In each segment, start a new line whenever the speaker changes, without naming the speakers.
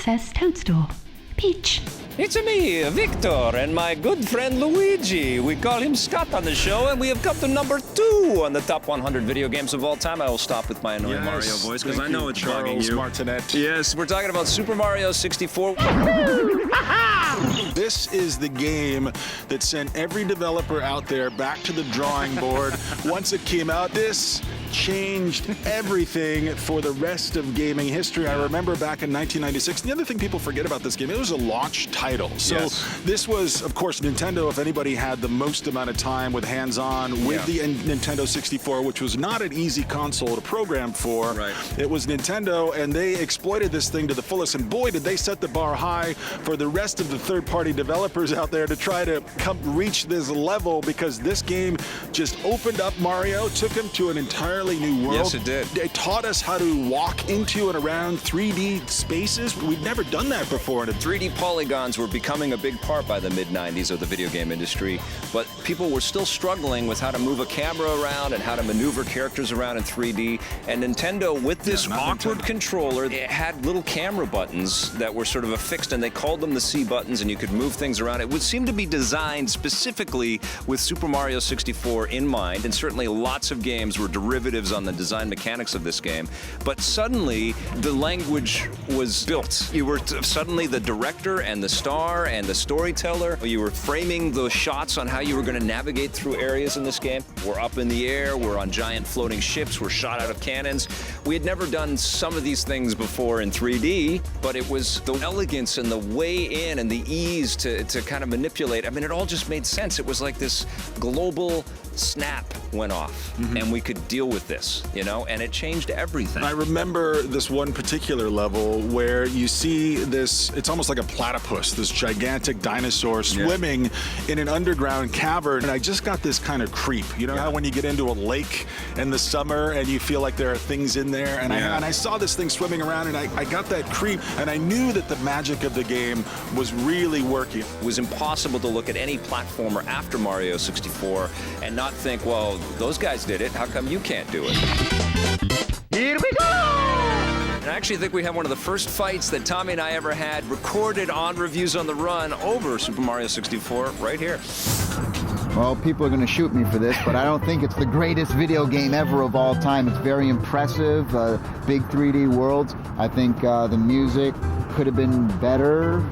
Princess Toadstool. Peach.
It's me, Victor, and my good friend Luigi. We call him Scott on the show, and we have come to number 2 on the top 100 video games of all time. I will stop with my annoying Mario voice, because I know it's bugging you.
Martinet.
Yes, we're talking about Super Mario 64.
This is the game that sent every developer out there back to the drawing board. Once it came out, this changed everything for the rest of gaming history. I remember back in 1996, the other thing people forget about this game, it was a launch title. So this was, of course, Nintendo, if anybody had the most amount of time with hands-on with the Nintendo 64, which was not an easy console to program for.
Right.
It was Nintendo, and they exploited this thing to the fullest, and boy, did they set the bar high for the rest of the third-party developers out there to try to reach this level, because this game just opened up Mario, took him to an entirely new world.
Yes, it did.
It taught us how to walk into and around 3D spaces. We'd never done that before.
3D polygons were becoming a big part by the mid-90s of the video game industry, but people were still struggling with how to move a camera around and how to maneuver characters around in 3D. And Nintendo, with this awkward controller, it had little camera buttons that were sort of affixed, and they called them the C buttons, and you could move things around. It would seem to be designed specifically with Super Mario 64 in mind, and certainly lots of games were derivatives on the design mechanics of this game. But suddenly, the language was built. You were suddenly the director and the star and the storyteller. You were framing those shots on how you were going to navigate through areas in this game. We're up in the air, we're on giant floating ships, we're shot out of cannons. We had never done some of these things before in 3D, but it was the elegance and the way in and the ease to kind of manipulate. I mean, it all just made sense. It was like this global snap went off, and we could deal with this, you know, and it changed everything.
I remember this one particular level where you see this, it's almost like a platypus, this gigantic dinosaur swimming in an underground cavern, and I just got this kind of creep. You know how when you get into a lake in the summer and you feel like there are things in there, and I saw this thing swimming around, and I got that creep, and I knew that the magic of the game was really working.
It was impossible to look at any platformer after Mario 64 and not think, well, those guys did it, how come you can't do it?
Here we go!
And I actually think we have one of the first fights that Tommy and I ever had recorded on Reviews on the Run over Super Mario 64 right here.
Well, people are going to shoot me for this, but I don't think it's the greatest video game ever of all time. It's very impressive, big 3D worlds. I think the music could have been better.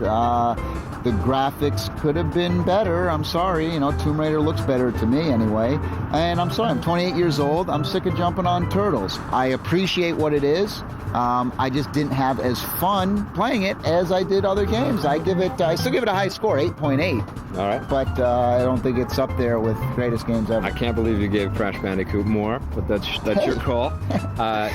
The graphics could have been better. I'm sorry, you know, Tomb Raider looks better to me anyway. And I'm sorry, I'm 28 years old. I'm sick of jumping on turtles. I appreciate what it is. I just didn't have as fun playing it as I did other games. I still give it a high score, 8.8.
All right.
But I don't think it's up there with greatest games ever.
I can't believe you gave Crash Bandicoot more, but that's your call.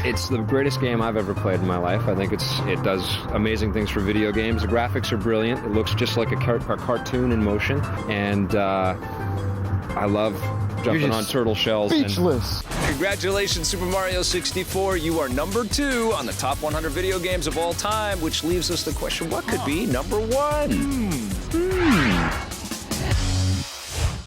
It's the greatest game I've ever played in my life. I think it does amazing things for video games. The graphics are brilliant. It looks just like a cartoon in motion, and I love jumping on turtle shells.
Speechless.
Congratulations, Super Mario 64. You are number 2 on the top 100 video games of all time, which leaves us the question, what could be number 1?